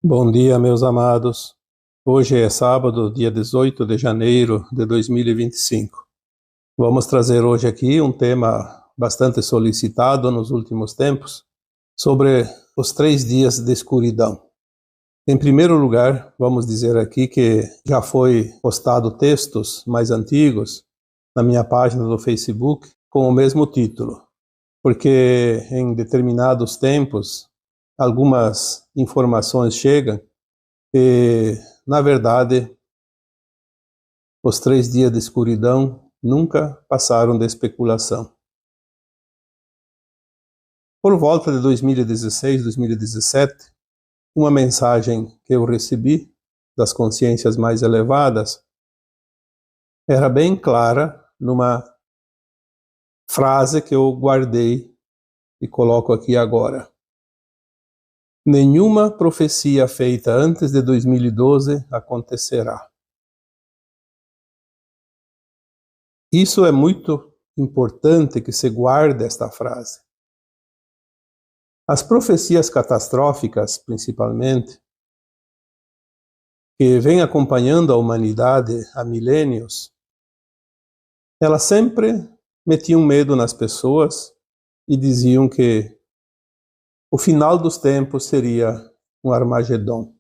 Bom dia, meus amados. Hoje é sábado, dia 18 de janeiro de 2025. Vamos trazer hoje aqui um tema bastante solicitado nos últimos tempos, sobre os 3 dias de escuridão. Em primeiro lugar, vamos dizer aqui que já foi postado textos mais antigos na minha página do Facebook com o mesmo título, porque em determinados tempos algumas informações chegam e, na verdade, os 3 dias de escuridão nunca passaram de especulação. Por volta de 2016, 2017, uma mensagem que eu recebi das consciências mais elevadas era bem clara numa frase que eu guardei e coloco aqui agora. Nenhuma profecia feita antes de 2012 acontecerá. Isso é muito importante que se guarde esta frase. As profecias catastróficas, principalmente, que vêm acompanhando a humanidade há milênios, elas sempre metiam medo nas pessoas e diziam que o final dos tempos seria um Armagedon.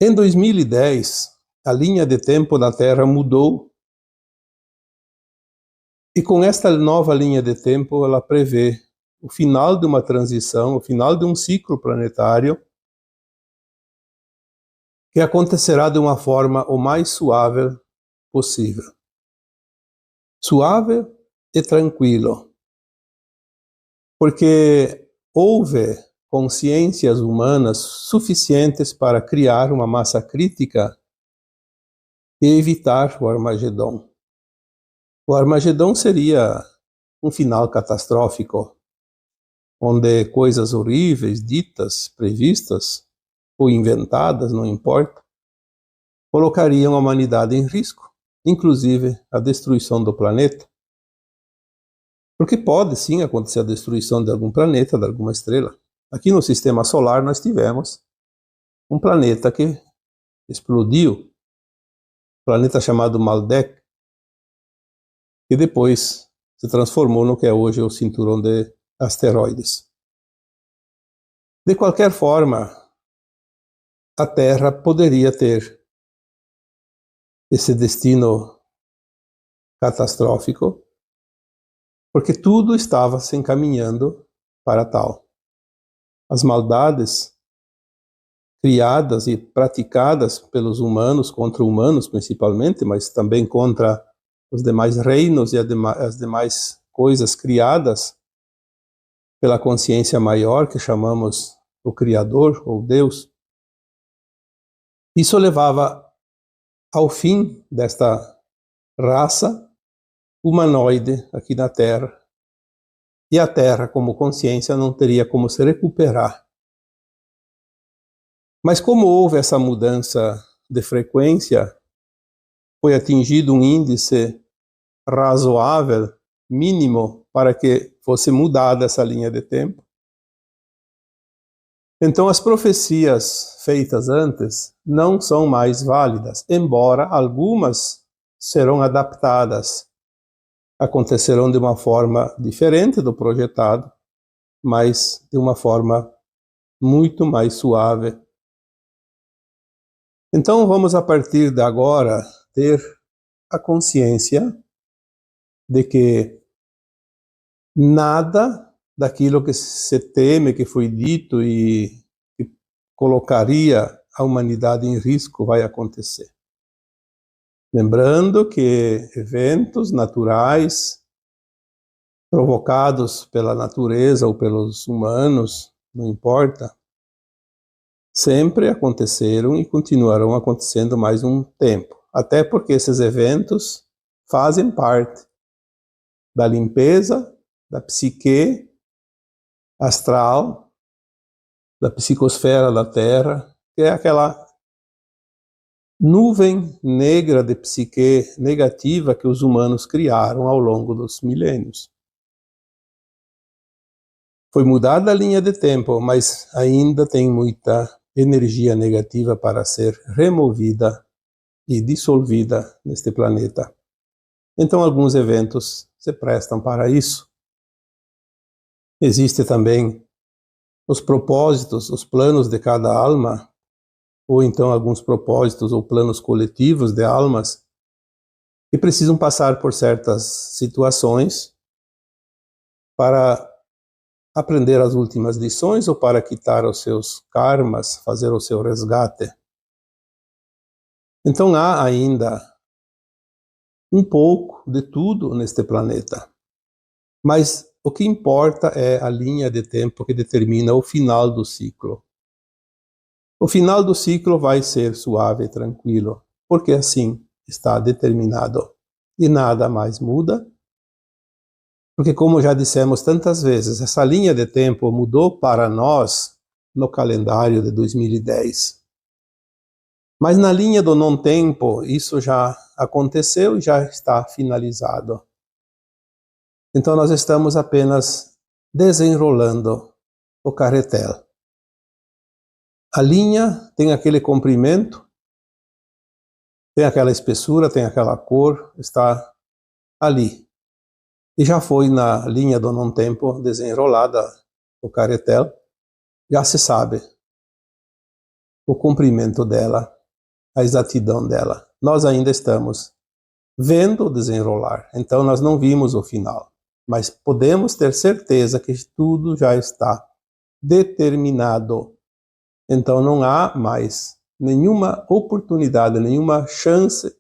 Em 2010, a linha de tempo da Terra mudou e com esta nova linha de tempo ela prevê o final de uma transição, o final de um ciclo planetário que acontecerá de uma forma o mais suave possível. Suave e tranquilo. Porque houve consciências humanas suficientes para criar uma massa crítica e evitar o Armagedon. O Armagedon seria um final catastrófico, onde coisas horríveis, ditas, previstas ou inventadas, não importa, colocariam a humanidade em risco, inclusive a destruição do planeta. Porque pode sim acontecer a destruição de algum planeta, de alguma estrela. Aqui no Sistema Solar nós tivemos um planeta que explodiu, um planeta chamado Maldek, que depois se transformou no que é hoje o cinturão de asteroides. De qualquer forma, a Terra poderia ter esse destino catastrófico, porque tudo estava se encaminhando para tal. As maldades criadas e praticadas pelos humanos, contra humanos principalmente, mas também contra os demais reinos e as demais coisas criadas pela consciência maior, que chamamos o Criador ou Deus. Isso levava ao fim desta raça humanoide aqui na Terra, e a Terra, como consciência, não teria como se recuperar. Mas como houve essa mudança de frequência, foi atingido um índice razoável, mínimo, para que fosse mudada essa linha de tempo. Então as profecias feitas antes não são mais válidas, embora algumas serão adaptadas, acontecerão de uma forma diferente do projetado, mas de uma forma muito mais suave. Então vamos, a partir de agora, ter a consciência de que nada daquilo que se teme, que foi dito e que colocaria a humanidade em risco vai acontecer. Lembrando que eventos naturais provocados pela natureza ou pelos humanos, não importa, sempre aconteceram e continuarão acontecendo mais um tempo. Até porque esses eventos fazem parte da limpeza da psique astral, da psicosfera da Terra, que é aquela nuvem negra de psique negativa que os humanos criaram ao longo dos milênios. Foi mudada a linha de tempo, mas ainda tem muita energia negativa para ser removida e dissolvida neste planeta. Então, alguns eventos se prestam para isso. Existe também os propósitos, os planos de cada alma, ou então alguns propósitos ou planos coletivos de almas que precisam passar por certas situações para aprender as últimas lições ou para quitar os seus karmas, fazer o seu resgate. Então há ainda um pouco de tudo neste planeta. Mas o que importa é a linha de tempo que determina o final do ciclo. O final do ciclo vai ser suave e tranquilo, porque assim está determinado. E nada mais muda. Porque, como já dissemos tantas vezes, essa linha de tempo mudou para nós no calendário de 2010. Mas na linha do não-tempo, isso já aconteceu e já está finalizado. Então nós estamos apenas desenrolando o carretel. A linha tem aquele comprimento, tem aquela espessura, tem aquela cor, está ali. E já foi na linha do não-tempo desenrolada o carretel, já se sabe o comprimento dela, a exatidão dela. Nós ainda estamos vendo o desenrolar, então nós não vimos o final, mas podemos ter certeza que tudo já está determinado. Então não há mais nenhuma oportunidade, nenhuma chance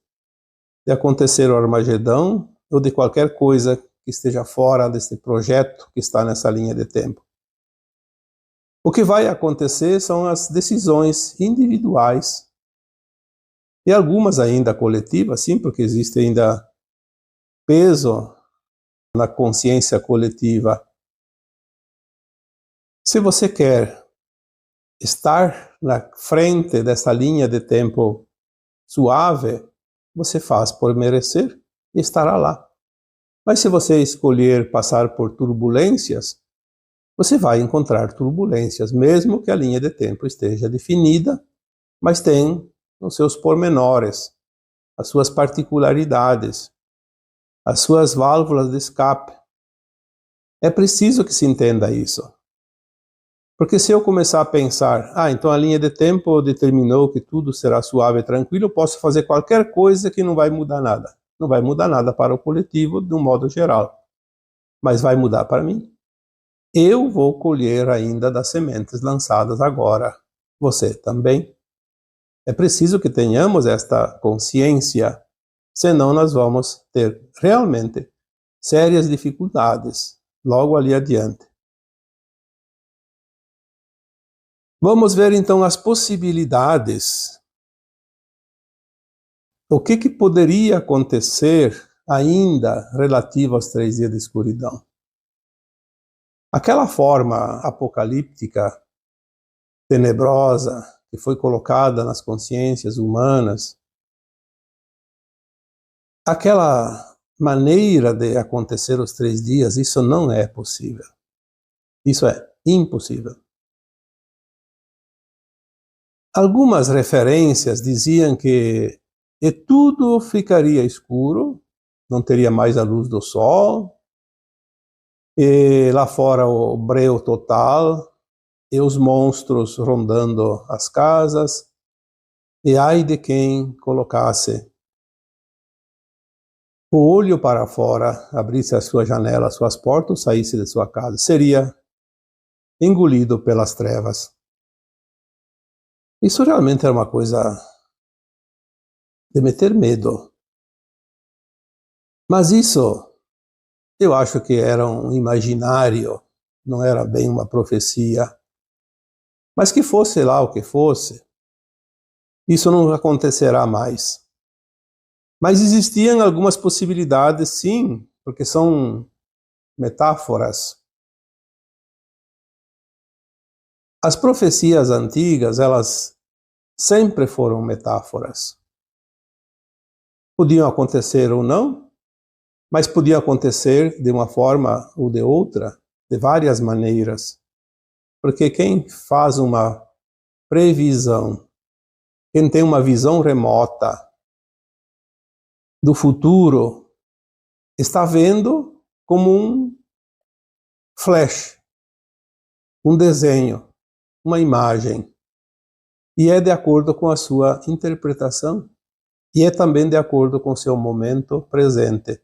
de acontecer o Armagedão ou de qualquer coisa que esteja fora desse projeto que está nessa linha de tempo. O que vai acontecer são as decisões individuais e algumas ainda coletivas, sim, porque existe ainda peso na consciência coletiva. Se você quer estar na frente dessa linha de tempo suave, você faz por merecer e estará lá. Mas se você escolher passar por turbulências, você vai encontrar turbulências, mesmo que a linha de tempo esteja definida, mas tem os seus pormenores, as suas particularidades, as suas válvulas de escape. É preciso que se entenda isso. Porque se eu começar a pensar, então a linha de tempo determinou que tudo será suave e tranquilo, eu posso fazer qualquer coisa que não vai mudar nada. Não vai mudar nada para o coletivo de um modo geral. Mas vai mudar para mim. Eu vou colher ainda das sementes lançadas agora. Você também. É preciso que tenhamos esta consciência, senão nós vamos ter realmente sérias dificuldades logo ali adiante. Vamos ver então as possibilidades. O que poderia acontecer ainda relativo aos 3 dias de escuridão? Aquela forma apocalíptica, tenebrosa, que foi colocada nas consciências humanas, aquela maneira de acontecer os 3 dias, isso não é possível. Isso é impossível. Algumas referências diziam que tudo ficaria escuro, não teria mais a luz do sol, e lá fora o breu total, e os monstros rondando as casas, e ai de quem colocasse o olho para fora, abrisse a sua janela, as suas portas, saísse de sua casa, seria engolido pelas trevas. Isso realmente era uma coisa de meter medo. Mas isso, eu acho que era um imaginário, não era bem uma profecia. Mas que fosse lá o que fosse, isso não acontecerá mais. Mas existiam algumas possibilidades, sim, porque são metáforas. As profecias antigas, elas sempre foram metáforas. Podiam acontecer ou não, mas podiam acontecer de uma forma ou de outra, de várias maneiras, porque quem faz uma previsão, quem tem uma visão remota do futuro, está vendo como um flash, um desenho, uma imagem, e é de acordo com a sua interpretação, e é também de acordo com o seu momento presente.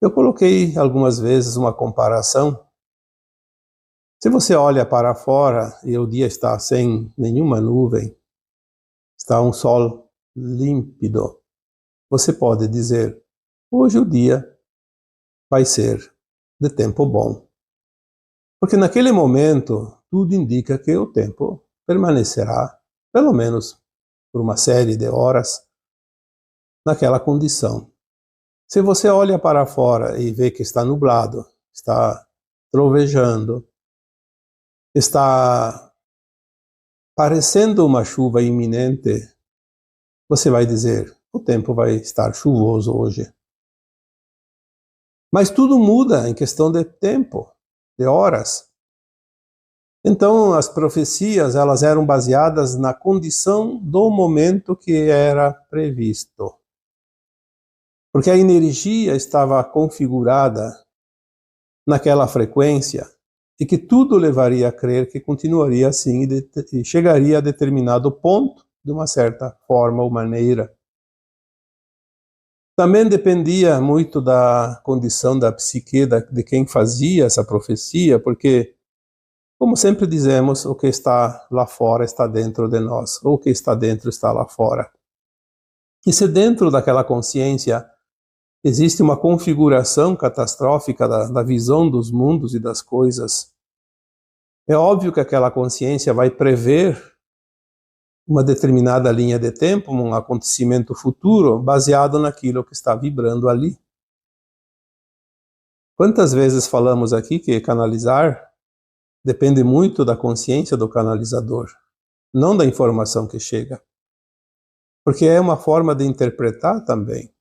Eu coloquei algumas vezes uma comparação. Se você olha para fora e o dia está sem nenhuma nuvem, está um sol límpido, você pode dizer, hoje o dia vai ser de tempo bom. Porque naquele momento, tudo indica que o tempo permanecerá, pelo menos por uma série de horas, naquela condição. Se você olha para fora e vê que está nublado, está trovejando, está parecendo uma chuva iminente, você vai dizer, o tempo vai estar chuvoso hoje. Mas tudo muda em questão de tempo, de horas. Então, as profecias, elas eram baseadas na condição do momento que era previsto. Porque a energia estava configurada naquela frequência e que tudo levaria a crer que continuaria assim e chegaria a determinado ponto de uma certa forma ou maneira. Também dependia muito da condição da psique de quem fazia essa profecia, porque, como sempre dizemos, o que está lá fora está dentro de nós, ou o que está dentro está lá fora. E se dentro daquela consciência existe uma configuração catastrófica da visão dos mundos e das coisas, é óbvio que aquela consciência vai prever uma determinada linha de tempo, um acontecimento futuro, baseado naquilo que está vibrando ali. Quantas vezes falamos aqui que canalizar depende muito da consciência do canalizador, não da informação que chega. Porque é uma forma de interpretar também.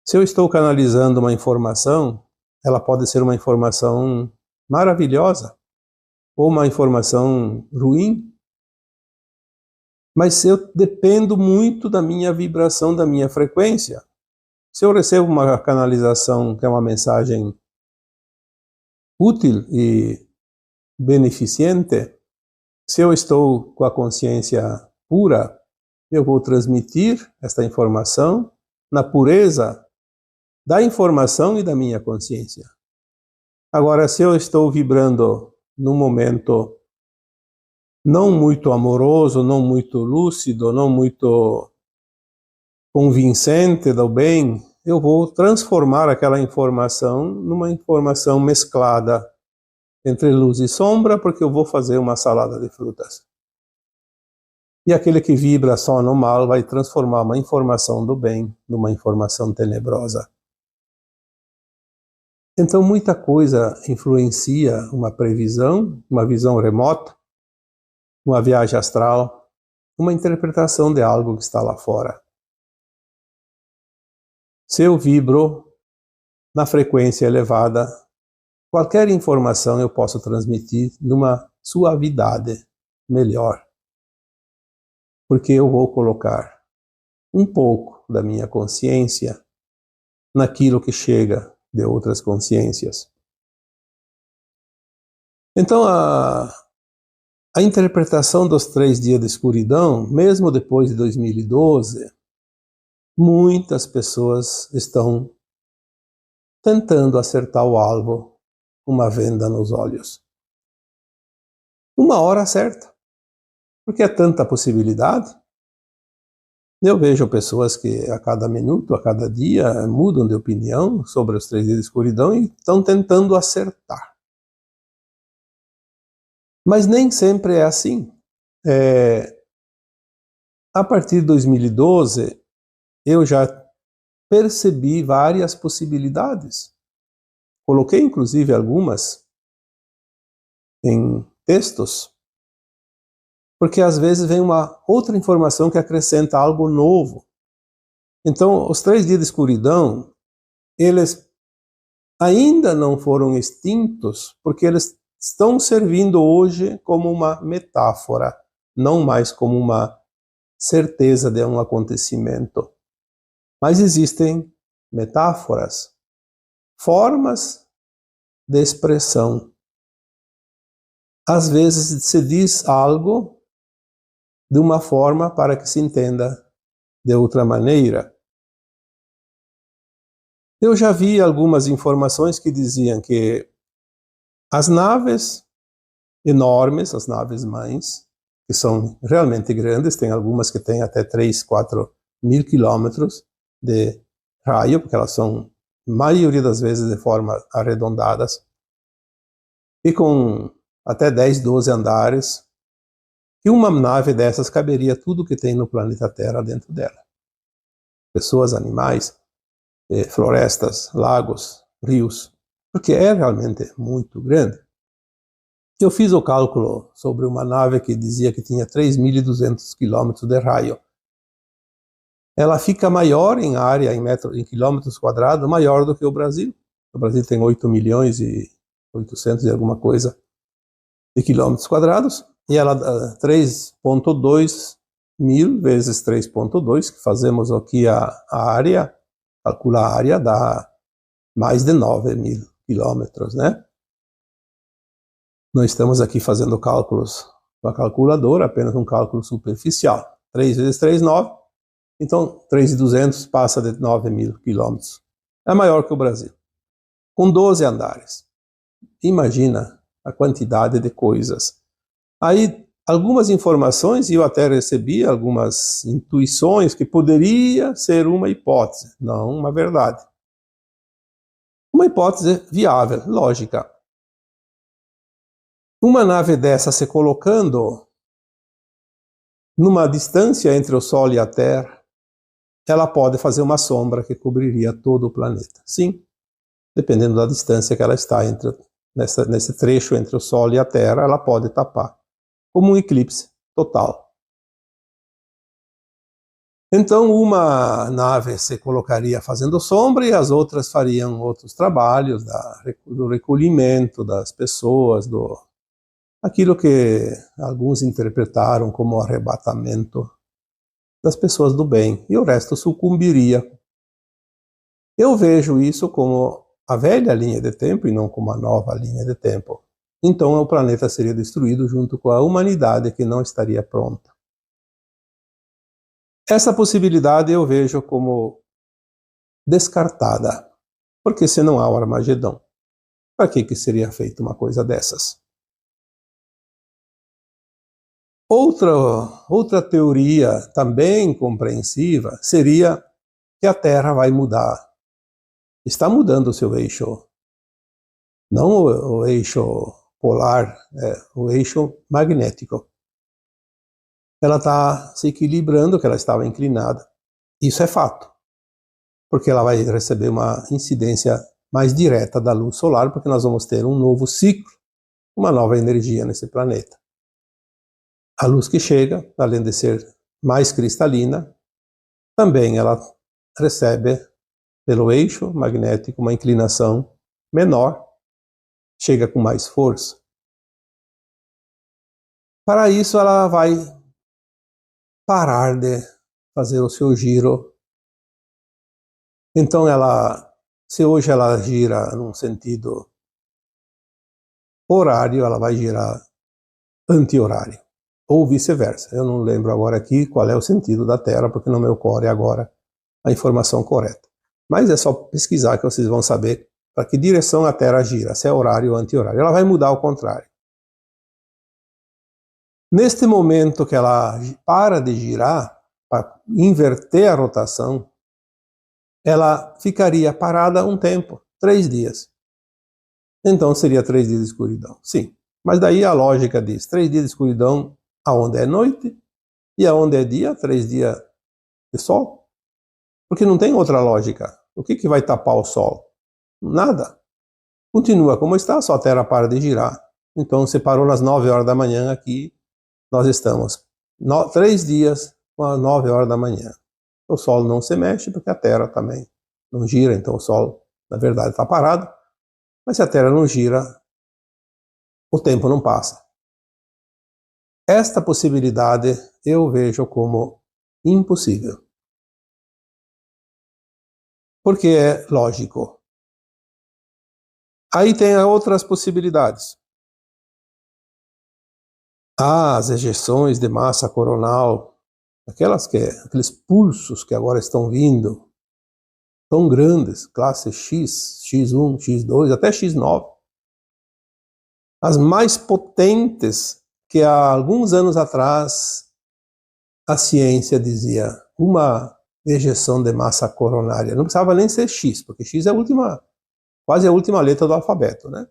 Se eu estou canalizando uma informação, ela pode ser uma informação maravilhosa ou uma informação ruim, mas eu dependo muito da minha vibração, da minha frequência. Se eu recebo uma canalização que é uma mensagem útil e beneficente, se eu estou com a consciência pura, eu vou transmitir esta informação na pureza da informação e da minha consciência. Agora, se eu estou vibrando num momento não muito amoroso, não muito lúcido, não muito convincente do bem, eu vou transformar aquela informação numa informação mesclada entre luz e sombra, porque eu vou fazer uma salada de frutas. E aquele que vibra só no mal vai transformar uma informação do bem numa informação tenebrosa. Então, muita coisa influencia uma previsão, uma visão remota, uma viagem astral, uma interpretação de algo que está lá fora. Se eu vibro na frequência elevada, qualquer informação eu posso transmitir numa suavidade melhor. Porque eu vou colocar um pouco da minha consciência naquilo que chega de outras consciências. Então, a interpretação dos 3 dias de escuridão, mesmo depois de 2012, muitas pessoas estão tentando acertar o alvo com uma venda nos olhos. Uma hora certa, porque é tanta possibilidade. Eu vejo pessoas que a cada minuto, a cada dia, mudam de opinião sobre os 3 dias de escuridão e estão tentando acertar. Mas nem sempre é assim. A partir de 2012, eu já percebi várias possibilidades. Coloquei, inclusive, algumas em textos, porque às vezes vem uma outra informação que acrescenta algo novo. Então, os 3 dias de escuridão, eles ainda não foram extintos, porque eles estão servindo hoje como uma metáfora, não mais como uma certeza de um acontecimento. Mas existem metáforas, formas de expressão. Às vezes se diz algo de uma forma para que se entenda de outra maneira. Eu já vi algumas informações que diziam que as naves enormes, as naves mães, que são realmente grandes, tem algumas que têm até 3, 4 mil quilômetros de raio, porque elas são, maioria das vezes, de forma arredondadas, e com até 10, 12 andares, e uma nave dessas caberia tudo que tem no planeta Terra dentro dela. Pessoas, animais, florestas, lagos, rios, porque é realmente muito grande. Eu fiz o cálculo sobre uma nave que dizia que tinha 3.200 quilômetros de raio. Ela fica maior em área, em quilômetros quadrados, maior do que o Brasil. O Brasil tem 8 milhões e 800 e alguma coisa de quilômetros quadrados, e ela 3.2 mil vezes 3.2, que fazemos aqui a área, calcula a área, dá mais de 9 mil quilômetros, né? Não estamos aqui fazendo cálculos com a calculadora, apenas um cálculo superficial. 3 vezes 3, 9. Então, 3.200 passa de 9 mil quilômetros. É maior que o Brasil. Com 12 andares. Imagina a quantidade de coisas. Aí, algumas informações, e eu até recebi algumas intuições que poderia ser uma hipótese, não uma verdade. Uma hipótese viável, lógica. Uma nave dessa se colocando numa distância entre o Sol e a Terra, ela pode fazer uma sombra que cobriria todo o planeta. Sim, dependendo da distância que ela está nesse trecho entre o Sol e a Terra, ela pode tapar, como um eclipse total. Então, uma nave se colocaria fazendo sombra e as outras fariam outros trabalhos do recolhimento das pessoas, aquilo que alguns interpretaram como arrebatamento das pessoas do bem, e o resto sucumbiria. Eu vejo isso como a velha linha de tempo e não como a nova linha de tempo. Então o planeta seria destruído junto com a humanidade, que não estaria pronta. Essa possibilidade eu vejo como descartada, porque se não há o Armagedon, para que seria feita uma coisa dessas? Outra teoria também compreensiva seria que a Terra vai mudar. Está mudando o seu eixo. Não o eixo polar, o eixo magnético. Ela está se equilibrando, que ela estava inclinada. Isso é fato. Porque ela vai receber uma incidência mais direta da luz solar, porque nós vamos ter um novo ciclo, uma nova energia nesse planeta. A luz que chega, além de ser mais cristalina, também ela recebe, pelo eixo magnético, uma inclinação menor, chega com mais força. Para isso, ela vai parar de fazer o seu giro. Então, se hoje ela gira num sentido horário, ela vai girar anti-horário. Ou vice-versa. Eu não lembro agora aqui qual é o sentido da Terra, porque não me ocorre agora a informação correta. Mas é só pesquisar que vocês vão saber para que direção a Terra gira, se é horário ou anti-horário. Ela vai mudar ao contrário. Neste momento que ela para de girar, para inverter a rotação, ela ficaria parada um tempo, 3 dias. Então seria 3 dias de escuridão. Sim, mas daí a lógica diz, 3 dias de escuridão aonde é noite e aonde é dia, 3 dias de sol. Porque não tem outra lógica. O que vai tapar o sol? Nada. Continua como está, só a Terra para de girar. Então se parou nas 9 horas da manhã aqui, nós estamos 3 dias às 9 horas da manhã. O sol não se mexe porque a Terra também não gira, então o sol, na verdade, está parado. Mas se a Terra não gira, o tempo não passa. Esta possibilidade eu vejo como impossível. Porque é lógico. Aí tem outras possibilidades. As ejeções de massa coronal, aqueles pulsos que agora estão vindo, tão grandes, classe X, X1, X2, até X9. As mais potentes que há alguns anos atrás a ciência dizia uma ejeção de massa coronária. Não precisava nem ser X, porque X é quase a última letra do alfabeto, né?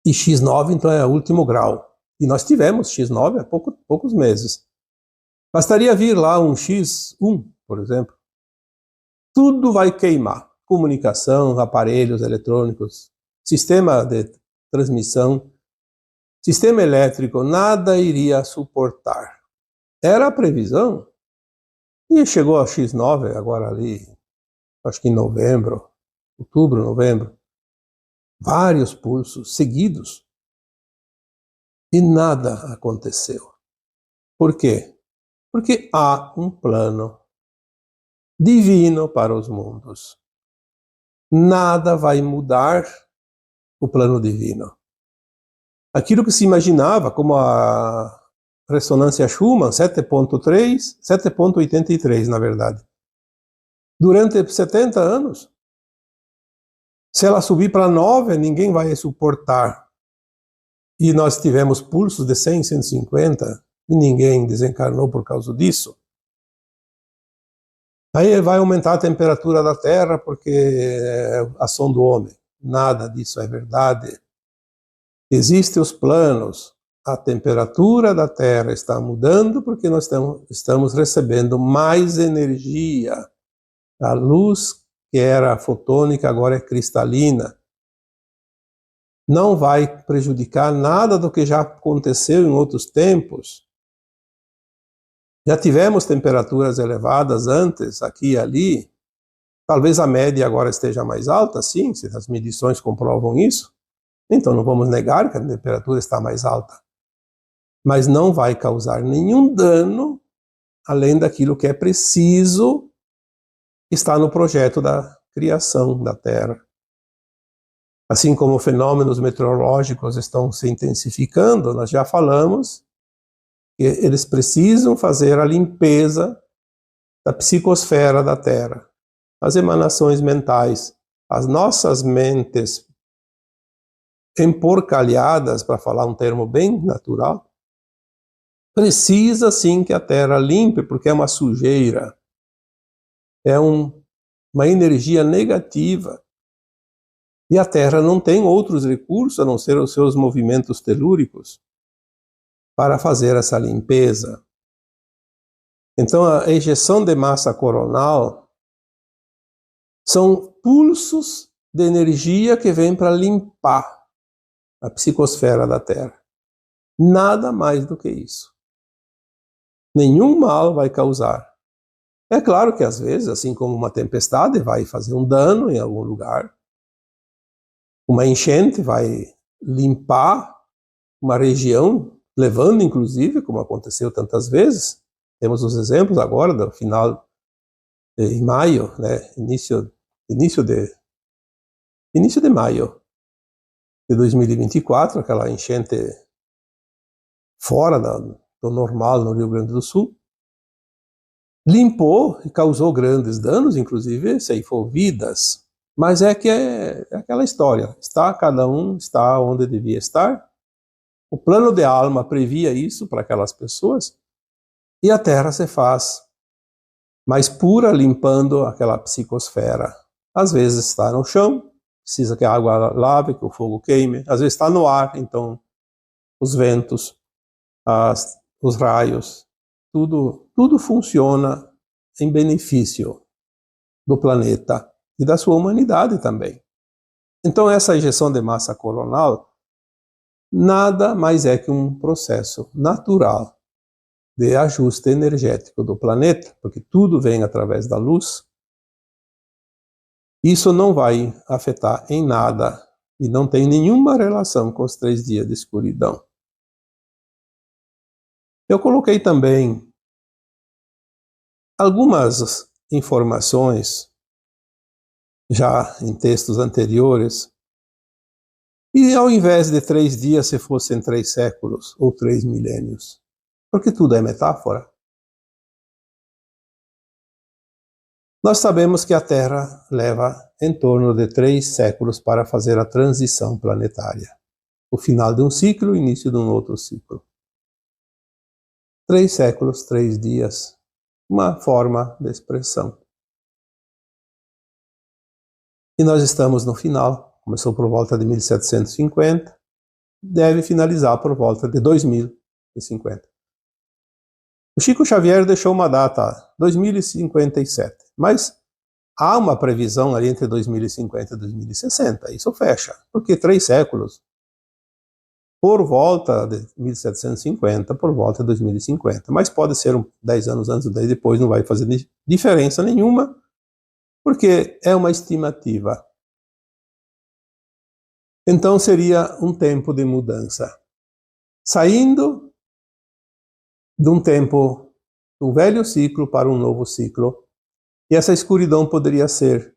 E X9, então, é o último grau. E nós tivemos X9 há poucos meses. Bastaria vir lá um X1, por exemplo. Tudo vai queimar. Comunicação, aparelhos eletrônicos, sistema de transmissão, sistema elétrico, nada iria suportar. Era a previsão. E chegou a X9 agora ali, acho que em outubro, novembro. Vários pulsos seguidos. E nada aconteceu. Por quê? Porque há um plano divino para os mundos. Nada vai mudar o plano divino. Aquilo que se imaginava como a ressonância Schumann, 7.3, 7.83, na verdade. Durante 70 anos, se ela subir para 9, ninguém vai suportar. E nós tivemos pulsos de 100, 150, e ninguém desencarnou por causa disso. Aí vai aumentar a temperatura da Terra porque é ação do homem. Nada disso é verdade. Existem os planos. A temperatura da Terra está mudando porque nós estamos recebendo mais energia. A luz que era fotônica agora é cristalina. Não vai prejudicar nada do que já aconteceu em outros tempos. Já tivemos temperaturas elevadas antes, aqui e ali. Talvez a média agora esteja mais alta, sim, se as medições comprovam isso. Então não vamos negar que a temperatura está mais alta. Mas não vai causar nenhum dano, além daquilo que é preciso estar no projeto da criação da Terra. Assim como fenômenos meteorológicos estão se intensificando, nós já falamos que eles precisam fazer a limpeza da psicosfera da Terra, as emanações mentais, as nossas mentes emporcalhadas, para falar um termo bem natural, precisa sim que a Terra limpe, porque é uma sujeira, é uma energia negativa. E a Terra não tem outros recursos a não ser os seus movimentos telúricos para fazer essa limpeza. Então, a ejeção de massa coronal são pulsos de energia que vêm para limpar a psicosfera da Terra. Nada mais do que isso. Nenhum mal vai causar. É claro que às vezes, assim como uma tempestade vai fazer um dano em algum lugar, uma enchente vai limpar uma região, levando inclusive, como aconteceu tantas vezes, temos os exemplos agora do final em maio, né, início de maio de 2024, aquela enchente fora do normal no Rio Grande do Sul, limpou e causou grandes danos, inclusive ceifou vidas. Mas é que é aquela história, cada um está onde devia estar. O plano de alma previa isso para aquelas pessoas, e a Terra se faz mais pura, limpando aquela psicosfera. Às vezes está no chão, precisa que a água lave, que o fogo queime. Às vezes está no ar, então os ventos, os raios, tudo funciona em benefício do planeta e da sua humanidade também. Então essa ejeção de massa coronal nada mais é que um processo natural de ajuste energético do planeta, porque tudo vem através da luz. Isso não vai afetar em nada e não tem nenhuma relação com os 3 dias de escuridão. Eu coloquei também algumas informações já em textos anteriores, e ao invés de 3 dias, se fossem 3 séculos ou 3 milênios, porque tudo é metáfora. Nós sabemos que a Terra leva em torno de 3 séculos para fazer a transição planetária. O final de um ciclo, o início de um outro ciclo. 3 séculos, 3 dias, uma forma de expressão. E nós estamos no final, começou por volta de 1750, deve finalizar por volta de 2050. O Chico Xavier deixou uma data, 2057, mas há uma previsão ali entre 2050 e 2060, isso fecha, porque 3 séculos, por volta de 1750, por volta de 2050, mas pode ser 10 anos antes ou 10 depois, não vai fazer diferença nenhuma, porque é uma estimativa. Então seria um tempo de mudança, saindo de um tempo do velho ciclo para um novo ciclo. E essa escuridão poderia ser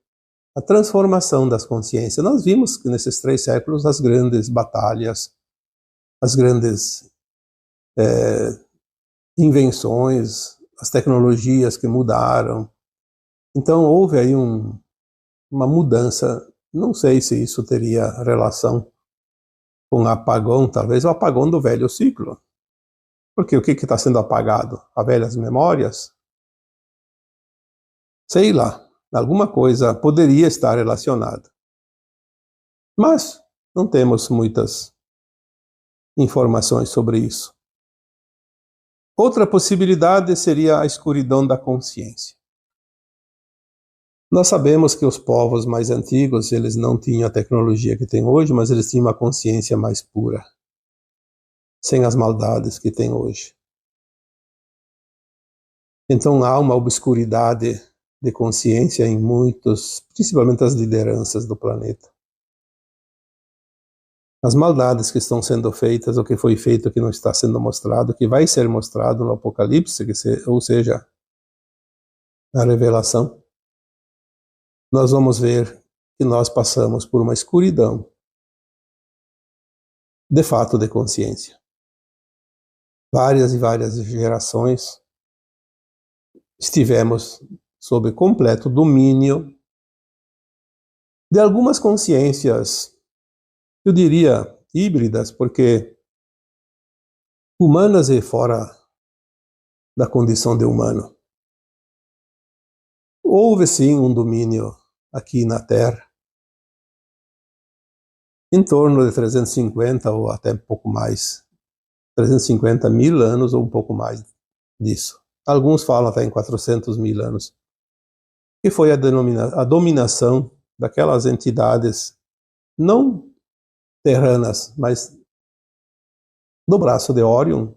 a transformação das consciências. Nós vimos que nesses 3 séculos as grandes batalhas, as grandes invenções, as tecnologias que mudaram. Então houve aí uma mudança. Não sei se isso teria relação com o apagão, talvez o apagão do velho ciclo. Porque o que está sendo apagado? As velhas memórias? Sei lá, alguma coisa poderia estar relacionada. Mas não temos muitas informações sobre isso. Outra possibilidade seria a escuridão da consciência. Nós sabemos que os povos mais antigos, eles não tinham a tecnologia que tem hoje, mas eles tinham uma consciência mais pura, sem as maldades que tem hoje. Então há uma obscuridade de consciência em muitos, principalmente as lideranças do planeta. As maldades que estão sendo feitas, o que foi feito que não está sendo mostrado, que vai ser mostrado no Apocalipse, ou seja, na Revelação, nós vamos ver que nós passamos por uma escuridão, de fato, de consciência. Várias e várias gerações estivemos sob completo domínio de algumas consciências, eu diria, híbridas, porque humanas e fora da condição de humano. Houve sim um domínio aqui na Terra, em torno de 350 ou até um pouco mais, 350 mil anos ou um pouco mais disso. Alguns falam até em 400 mil anos, que foi a dominação daquelas entidades não terranas, mas do braço de Órion,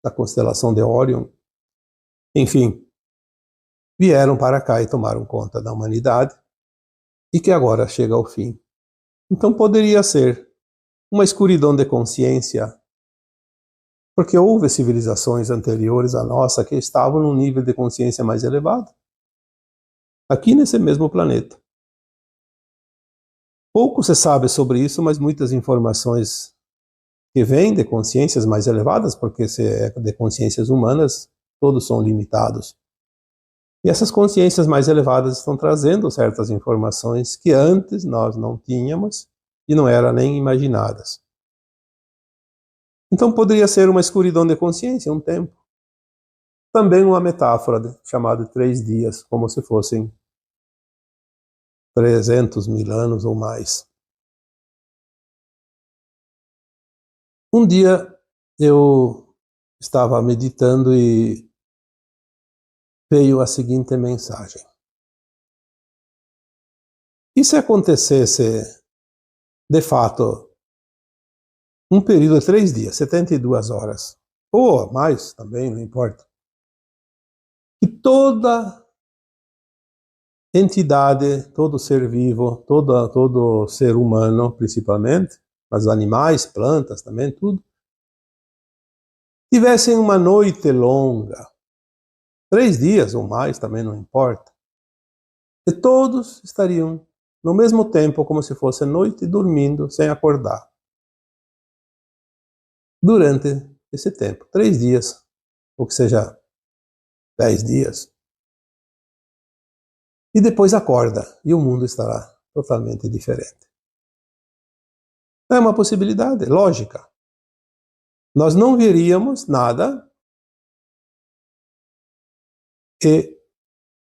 da constelação de Órion. Enfim, vieram para cá e tomaram conta da humanidade e que agora chega ao fim. Então poderia ser uma escuridão de consciência, porque houve civilizações anteriores à nossa que estavam num nível de consciência mais elevado, aqui nesse mesmo planeta. Pouco se sabe sobre isso, mas muitas informações que vêm de consciências mais elevadas, porque se é de consciências humanas, todos são limitados. E essas consciências mais elevadas estão trazendo certas informações que antes nós não tínhamos e não eram nem imaginadas. Então poderia ser uma escuridão de consciência, um tempo. Também uma metáfora chamada de 3 dias, como se fossem 300 mil anos ou mais. Um dia eu estava meditando e veio a seguinte mensagem. E se acontecesse, de fato, um período de 3 dias, 72 horas, ou mais também, não importa, que toda entidade, todo ser vivo, todo ser humano, principalmente, mas animais, plantas também, tudo, tivessem uma noite longa, 3 dias ou mais, também não importa, e todos estariam no mesmo tempo, como se fosse noite, dormindo, sem acordar. Durante esse tempo, 3 dias, ou que seja, 10 dias. E depois acorda, e o mundo estará totalmente diferente. É uma possibilidade lógica. Nós não veríamos nada e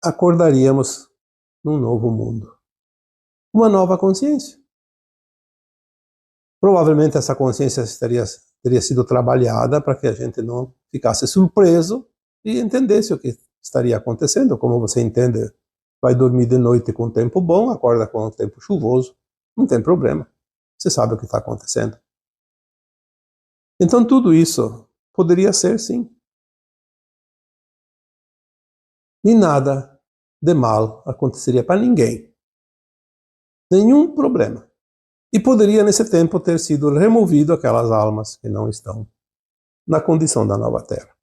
acordaríamos num novo mundo. Uma nova consciência. Provavelmente essa consciência teria sido trabalhada para que a gente não ficasse surpreso e entendesse o que estaria acontecendo. Como você entende, vai dormir de noite com o tempo bom, acorda com o tempo chuvoso, não tem problema. Você sabe o que está acontecendo. Então tudo isso poderia ser, sim. E nada de mal aconteceria para ninguém. Nenhum problema. E poderia, nesse tempo, ter sido removido aquelas almas que não estão na condição da nova Terra.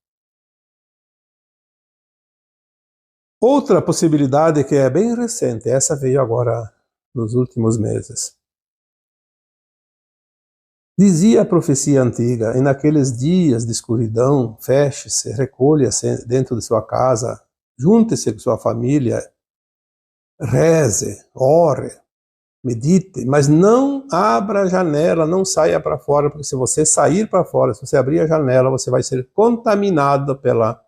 Outra possibilidade que é bem recente, essa veio agora nos últimos meses. Dizia a profecia antiga, e naqueles dias de escuridão, feche-se, recolha-se dentro de sua casa, junte-se com sua família, reze, ore, medite, mas não abra a janela, não saia para fora, porque se você sair para fora, se você abrir a janela, você vai ser contaminado pela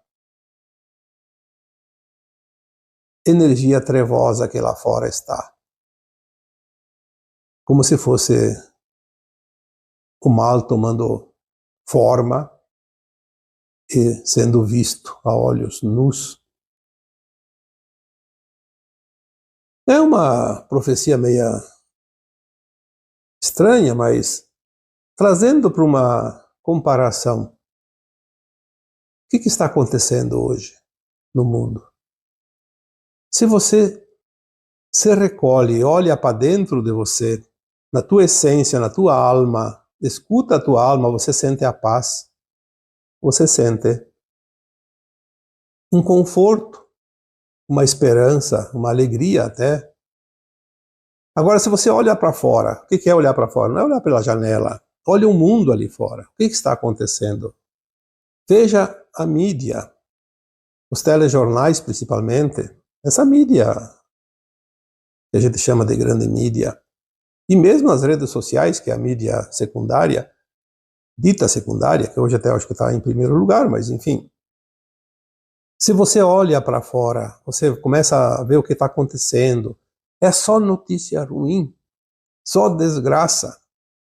energia trevosa que lá fora está. Como se fosse o mal tomando forma e sendo visto a olhos nus. É uma profecia meio estranha, mas trazendo para uma comparação, o que está acontecendo hoje no mundo? Se você se recolhe, olha para dentro de você, na tua essência, na tua alma, escuta a tua alma, você sente a paz, você sente um conforto, uma esperança, uma alegria até. Agora, se você olha para fora, o que é olhar para fora? Não é olhar pela janela, olha o mundo ali fora. O que está acontecendo? Veja a mídia, os telejornais principalmente, essa mídia que a gente chama de grande mídia, e mesmo as redes sociais, que é a mídia secundária, dita secundária, que hoje até acho que está em primeiro lugar, mas enfim. Se você olha para fora, você começa a ver o que está acontecendo, é só notícia ruim, só desgraça.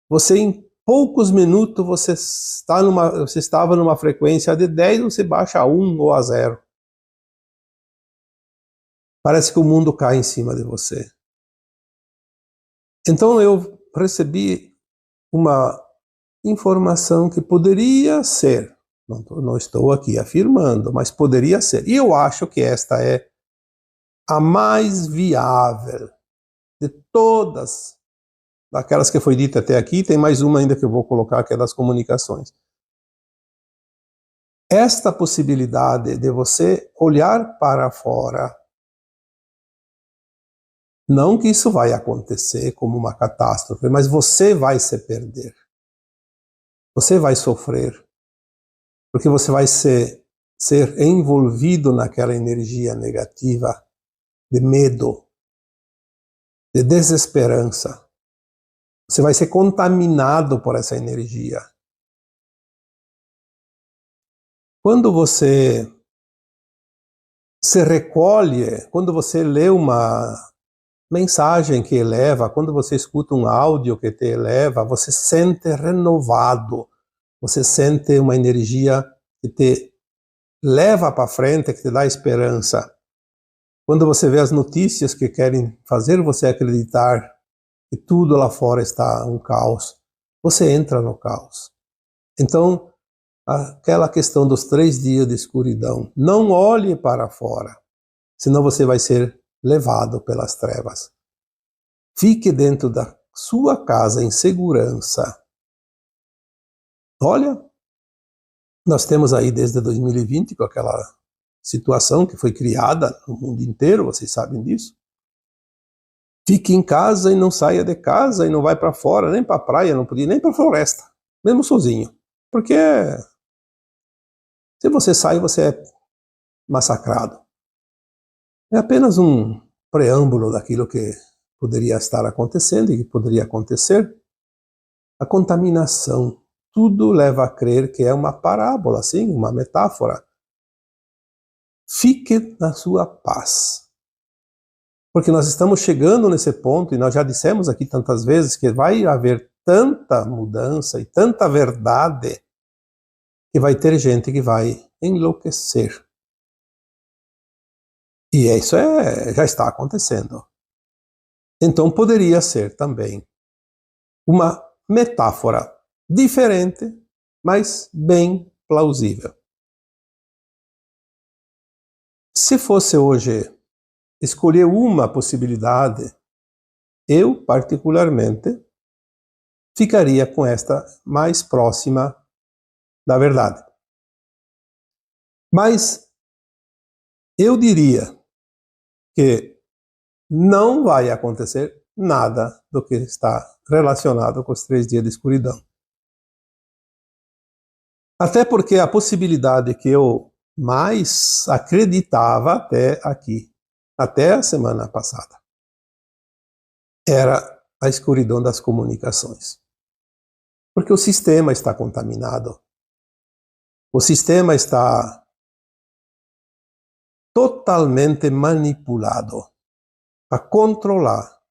Você em poucos minutos você estava numa frequência de 10, você baixa a 1 ou a 0. Parece que o mundo cai em cima de você. Então eu recebi uma informação que poderia ser, não estou aqui afirmando, mas poderia ser. E eu acho que esta é a mais viável de todas aquelas que foi dita até aqui. Tem mais uma ainda que eu vou colocar, que é das comunicações. Esta possibilidade de você olhar para fora, não que isso vai acontecer como uma catástrofe, mas você vai se perder. Você vai sofrer, porque você vai ser envolvido naquela energia negativa de medo, de desesperança. Você vai ser contaminado por essa energia. Quando você se recolhe, quando você lê uma mensagem que eleva, quando você escuta um áudio que te eleva, você se sente renovado, você sente uma energia que te leva para frente, que te dá esperança. Quando você vê as notícias que querem fazer você acreditar que tudo lá fora está um caos, você entra no caos. Então, aquela questão dos 3 dias de escuridão, não olhe para fora, senão você vai ser levado pelas trevas. Fique dentro da sua casa em segurança. Olha, nós temos aí desde 2020 com aquela situação que foi criada no mundo inteiro, vocês sabem disso. Fique em casa e não saia de casa e não vai para fora, nem para a praia, não podia, nem para a floresta, mesmo sozinho. Porque se você sai, você é massacrado. É apenas um preâmbulo daquilo que poderia estar acontecendo e que poderia acontecer. A contaminação, tudo leva a crer que é uma parábola, assim, uma metáfora. Fique na sua paz. Porque nós estamos chegando nesse ponto, e nós já dissemos aqui tantas vezes, que vai haver tanta mudança e tanta verdade, que vai ter gente que vai enlouquecer. E isso já está acontecendo. Então poderia ser também uma metáfora diferente, mas bem plausível. Se fosse hoje escolher uma possibilidade, eu particularmente ficaria com esta mais próxima da verdade. Mas eu diria que não vai acontecer nada do que está relacionado com os 3 dias de escuridão. Até porque a possibilidade que eu mais acreditava até aqui, até a semana passada, era a escuridão das comunicações. Porque o sistema está contaminado. O sistema está totalmente manipulado para controlar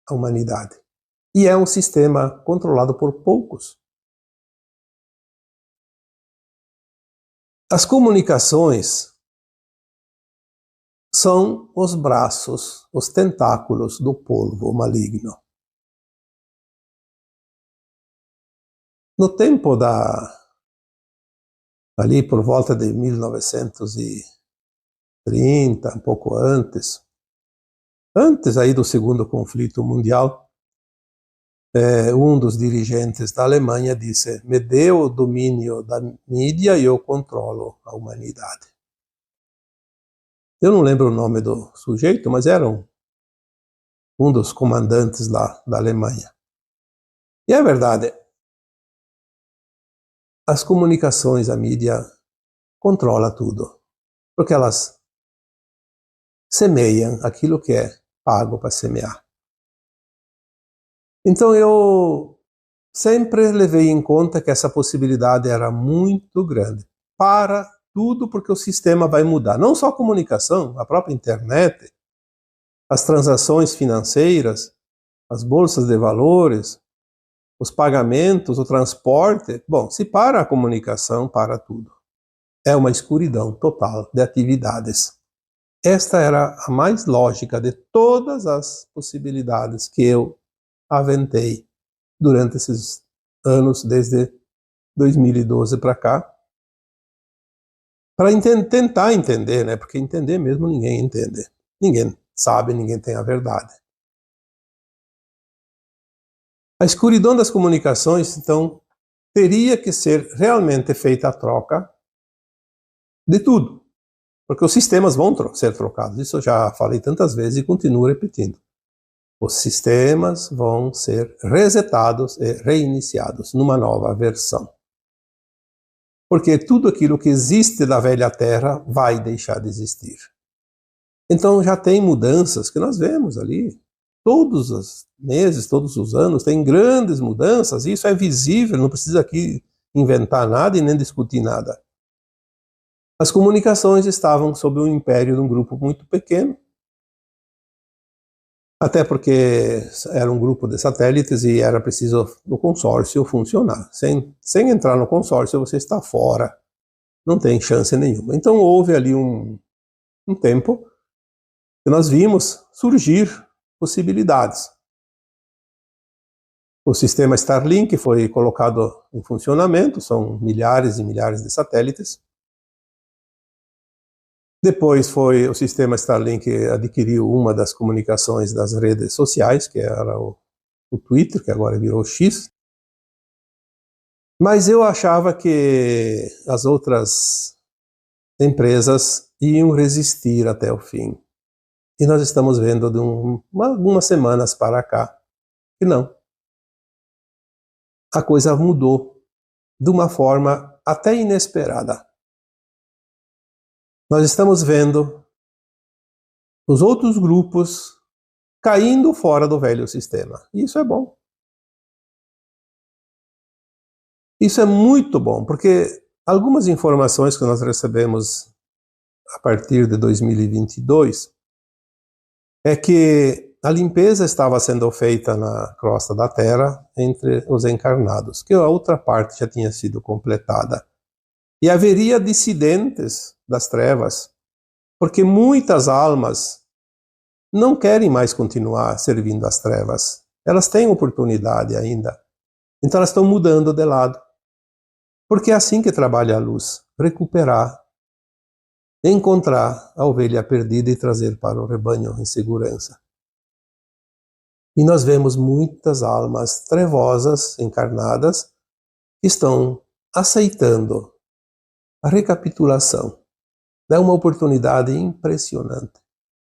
a humanidade. E é um sistema controlado por poucos. As comunicações são os braços, os tentáculos do polvo maligno. No tempo ali por volta de 1930, um pouco antes aí do segundo conflito mundial, um dos dirigentes da Alemanha disse: me dê o domínio da mídia e eu controlo a humanidade. Eu não lembro o nome do sujeito, mas era um dos comandantes lá da Alemanha. E é verdade, as comunicações, a mídia, controla tudo, porque elas semeiam aquilo que é pago para semear. Então eu sempre levei em conta que essa possibilidade era muito grande para tudo, porque o sistema vai mudar. Não só a comunicação, a própria internet, as transações financeiras, as bolsas de valores, os pagamentos, o transporte. Bom, se para a comunicação, para tudo. É uma escuridão total de atividades. Esta era a mais lógica de todas as possibilidades que eu aventei durante esses anos, desde 2012 para cá, para tentar entender, né? Porque entender mesmo ninguém entende. Ninguém sabe, ninguém tem a verdade. A escuridão das comunicações, então, teria que ser realmente feita a troca de tudo, porque os sistemas vão ser trocados. Isso eu já falei tantas vezes e continuo repetindo. Os sistemas vão ser resetados e reiniciados numa nova versão. Porque tudo aquilo que existe da velha Terra vai deixar de existir. Então já tem mudanças que nós vemos ali. Todos os meses, todos os anos, tem grandes mudanças, e isso é visível, não precisa aqui inventar nada e nem discutir nada. As comunicações estavam sob o império de um grupo muito pequeno, até porque era um grupo de satélites e era preciso o consórcio funcionar. Sem entrar no consórcio, você está fora, não tem chance nenhuma. Então houve ali um tempo que nós vimos surgir possibilidades. O sistema Starlink foi colocado em funcionamento, são milhares e milhares de satélites. Depois o sistema Starlink adquiriu uma das comunicações das redes sociais, que era o Twitter, que agora virou X. Mas eu achava que as outras empresas iam resistir até o fim. E nós estamos vendo de algumas semanas para cá que não. A coisa mudou de uma forma até inesperada. Nós estamos vendo os outros grupos caindo fora do velho sistema. E isso é bom. Isso é muito bom, porque algumas informações que nós recebemos a partir de 2022 é que a limpeza estava sendo feita na crosta da Terra entre os encarnados, que a outra parte já tinha sido completada. E haveria dissidentes das trevas, porque muitas almas não querem mais continuar servindo as trevas. Elas têm oportunidade ainda. Então elas estão mudando de lado. Porque é assim que trabalha a luz, recuperar, encontrar a ovelha perdida e trazer para o rebanho em segurança. E nós vemos muitas almas trevosas, encarnadas, que estão aceitando a recapitulação. É uma oportunidade impressionante.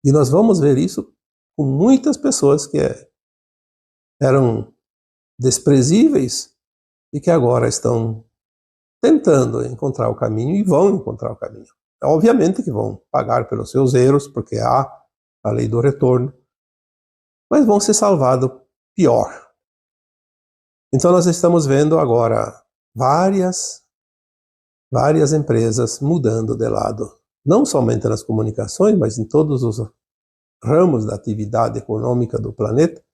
E nós vamos ver isso com muitas pessoas que eram desprezíveis e que agora estão tentando encontrar o caminho e vão encontrar o caminho. Obviamente que vão pagar pelos seus erros, porque há a lei do retorno, mas vão ser salvados pior. Então nós estamos vendo agora várias empresas mudando de lado, não somente nas comunicações, mas em todos os ramos da atividade econômica do planeta.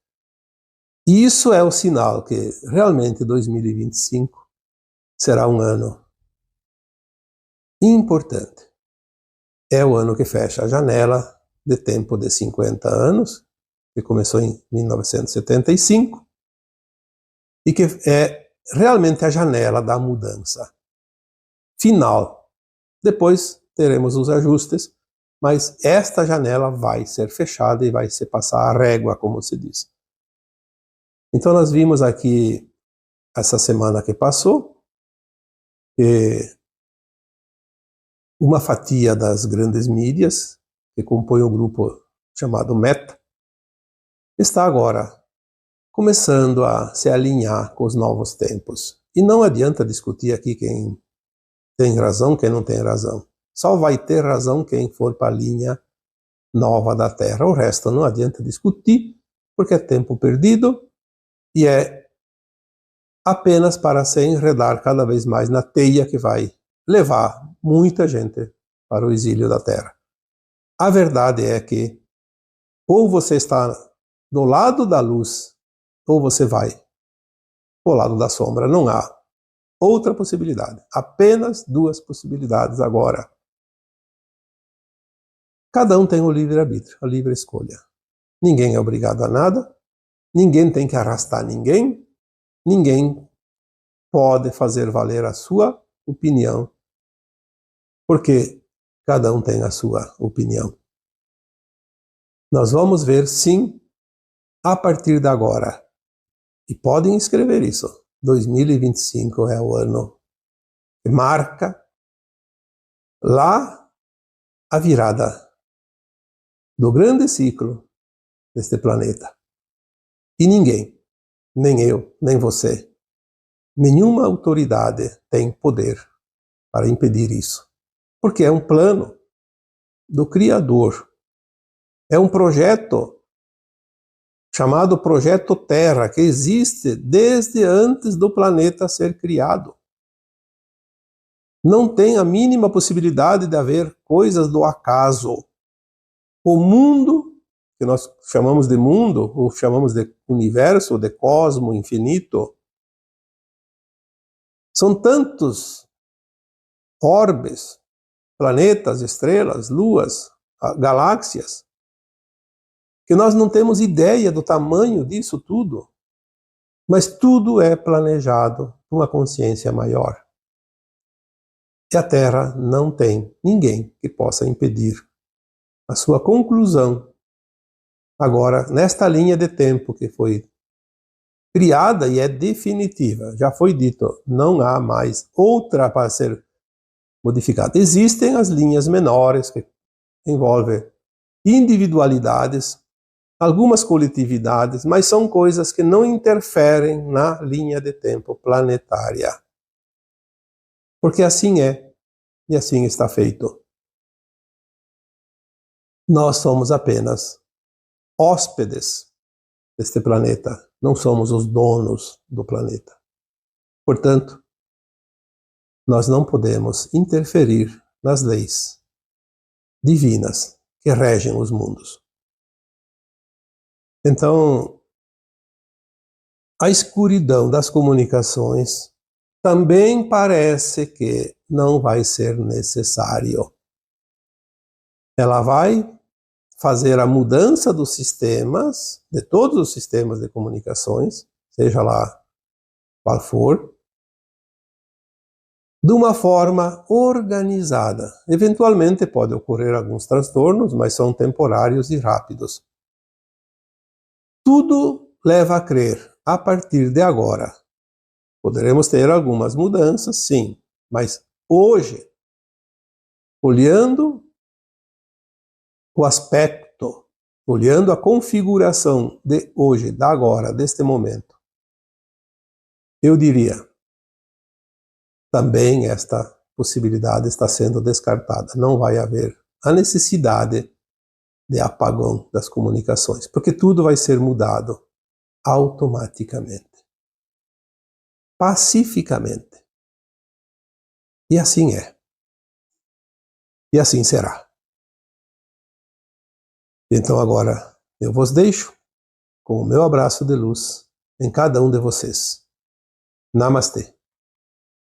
E isso é o sinal que realmente 2025 será um ano importante. É o ano que fecha a janela de tempo de 50 anos, que começou em 1975, e que é realmente a janela da mudança final. Depois teremos os ajustes, mas esta janela vai ser fechada e vai se passar a régua, como se diz. Então nós vimos aqui, essa semana que passou, que uma fatia das grandes mídias, que compõe o grupo chamado Meta, está agora começando a se alinhar com os novos tempos. E não adianta discutir aqui quem tem razão, quem não tem razão. Só vai ter razão quem for para a linha nova da Terra. O resto não adianta discutir, porque é tempo perdido e é apenas para se enredar cada vez mais na teia que vai levar muita gente para o exílio da Terra. A verdade é que ou você está do lado da luz, ou você vai para o lado da sombra. Não há outra possibilidade. Apenas duas possibilidades agora. Cada um tem o livre-arbítrio, a livre escolha. Ninguém é obrigado a nada, ninguém tem que arrastar ninguém, ninguém pode fazer valer a sua opinião, porque cada um tem a sua opinião. Nós vamos ver, sim, a partir de agora, e podem escrever isso, 2025 é o ano que marca lá a virada do grande ciclo deste planeta. E ninguém, nem eu, nem você, nenhuma autoridade tem poder para impedir isso. Porque é um plano do Criador. É um projeto chamado Projeto Terra, que existe desde antes do planeta ser criado. Não tem a mínima possibilidade de haver coisas do acaso. O mundo, que nós chamamos de mundo, ou chamamos de universo, de cosmo infinito, são tantos orbes, planetas, estrelas, luas, galáxias, que nós não temos ideia do tamanho disso tudo, mas tudo é planejado por uma consciência maior. E a Terra não tem ninguém que possa impedir a sua conclusão. Agora, nesta linha de tempo que foi criada e é definitiva, já foi dito, não há mais outra para ser modificada. Existem as linhas menores que envolvem individualidades, algumas coletividades, mas são coisas que não interferem na linha de tempo planetária. Porque assim é, e assim está feito. Nós somos apenas hóspedes deste planeta, não somos os donos do planeta. Portanto, nós não podemos interferir nas leis divinas que regem os mundos. Então, a escuridão das comunicações também parece que não vai ser necessário. Ela vai fazer a mudança dos sistemas, de todos os sistemas de comunicações, seja lá qual for, de uma forma organizada. Eventualmente pode ocorrer alguns transtornos, mas são temporários e rápidos. Tudo leva a crer, a partir de agora, poderemos ter algumas mudanças, sim, mas hoje, olhando o aspecto, olhando a configuração de hoje, da agora, deste momento, eu diria, também esta possibilidade está sendo descartada. Não vai haver a necessidade de apagão das comunicações, porque tudo vai ser mudado automaticamente, pacificamente. E assim é. E assim será. Então agora eu vos deixo com o meu abraço de luz em cada um de vocês. Namastê.